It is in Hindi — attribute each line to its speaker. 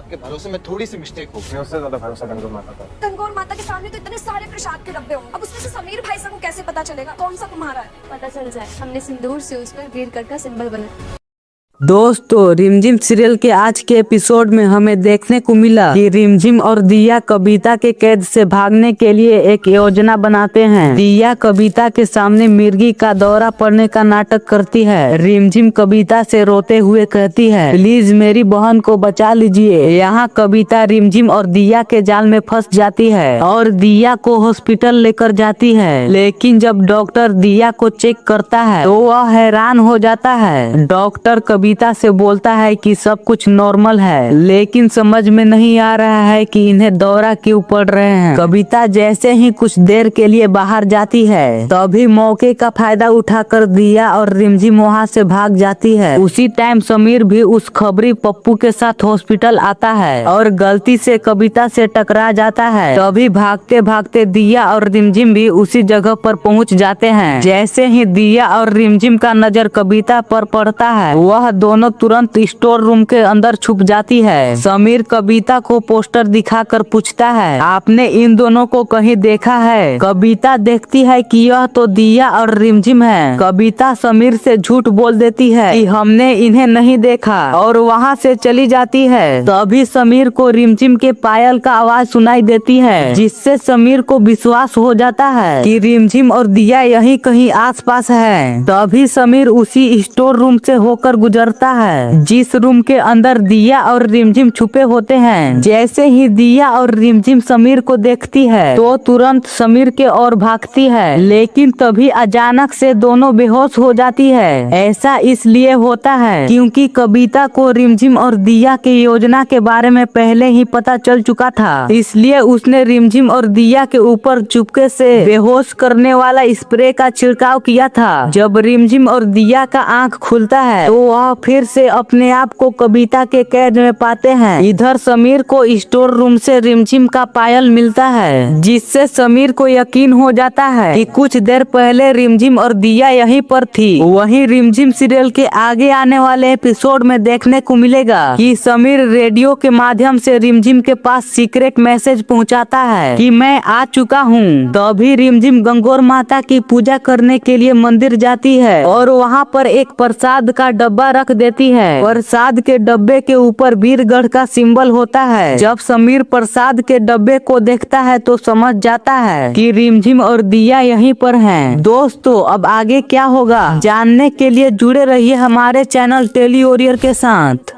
Speaker 1: आपके भरोसे में थोड़ी सी मिस्टेक हो गई।
Speaker 2: उससे ज्यादा भरोसा गंगोर माता पर।
Speaker 3: गंगोर माता के सामने तो इतने सारे प्रसाद के डब्बे होंगे, अब उसमें से समीर भाई साहब को कैसे पता चलेगा कौन सा तुम्हारा है?
Speaker 4: पता चल जाए, हमने सिंदूर से उस पर वीर गढ़ का सिंबल बनाया।
Speaker 5: दोस्तों, रिमझिम सीरियल के आज के एपिसोड में हमें देखने को मिला कि रिमझिम और दिया कविता के कैद से भागने के लिए एक योजना बनाते हैं। दिया कविता के सामने मिर्गी का दौरा पड़ने का नाटक करती है। रिमझिम कविता से रोते हुए कहती है, प्लीज मेरी बहन को बचा लीजिए। यहाँ कविता रिमझिम और दिया के जाल में फंस जाती है और दिया को हॉस्पिटल लेकर जाती है। लेकिन जब डॉक्टर दिया को चेक करता है तो वह हैरान हो जाता है। डॉक्टर कविता से बोलता है कि सब कुछ नॉर्मल है, लेकिन समझ में नहीं आ रहा है कि इन्हें दौरा क्यों पड़ रहे हैं। कविता जैसे ही कुछ देर के लिए बाहर जाती है तभी मौके का फायदा उठाकर दिया और रिमझिम वहां से भाग जाती है। उसी टाइम समीर भी उस खबरी पप्पू के साथ हॉस्पिटल आता है और गलती से कविता से टकरा जाता है। तभी भागते भागते दिया और रिमझिम भी उसी जगह पर पहुंच जाते हैं। जैसे ही दिया और रिमझिम का नजर कविता पर पड़ता है वह दोनों तुरंत स्टोर रूम के अंदर छुप जाती है। समीर कविता को पोस्टर दिखाकर पूछता है, आपने इन दोनों को कहीं देखा है? कविता देखती है कि यह तो दिया और रिमझिम है। कविता समीर से झूठ बोल देती है कि हमने इन्हें नहीं देखा और वहां से चली जाती है। तभी समीर को रिमझिम के पायल का आवाज सुनाई देती है, जिससे समीर को विश्वास हो जाता है कि रिमझिम और दिया यहीं कहीं आसपास है। तभी समीर उसी स्टोर रूम से होकर गुजरता है जिस रूम के अंदर दिया और रिमझिम छुपे होते हैं। जैसे ही दिया और रिमझिम समीर को देखती है तो तुरंत समीर के ओर भागती है, लेकिन तभी अचानक से दोनों बेहोश हो जाती है। ऐसा इसलिए होता है क्योंकि कविता को रिमझिम और दिया की योजना के बारे में पहले ही पता चल चुका था, इसलिए उसने रिमझिम और दिया के ऊपर चुपके से बेहोश करने वाला स्प्रे का छिड़काव किया था। जब रिमझिम और दिया का आंख खुलता है तो वह फिर से अपने आप को कविता के कैद में पाते हैं। इधर समीर को स्टोर रूम से रिमझिम का पायल मिलता है, जिससे समीर को यकीन हो जाता है कि कुछ देर पहले रिमझिम और दिया यहीं पर थी। वहीं रिमझिम सीरियल के आगे आने वाले एपिसोड में देखने को मिलेगा कि समीर रेडियो के माध्यम से रिमझिम के पास सीक्रेट मैसेज पहुंचाता है कि मैं आ चुका हूं। तभी रिमझिम गंगोर माता की पूजा करने के लिए मंदिर जाती है और वहां पर एक प्रसाद का डब्बा रख देती है। प्रसाद के डब्बे के ऊपर वीरगढ़ का सिंबल होता है। जब समीर प्रसाद के डब्बे को देखता है तो समझ जाता है कि रिमझिम और दिया यहीं पर हैं। दोस्तों, अब आगे क्या होगा जानने के लिए जुड़े रहिए हमारे चैनल टेली वॉरियर के साथ।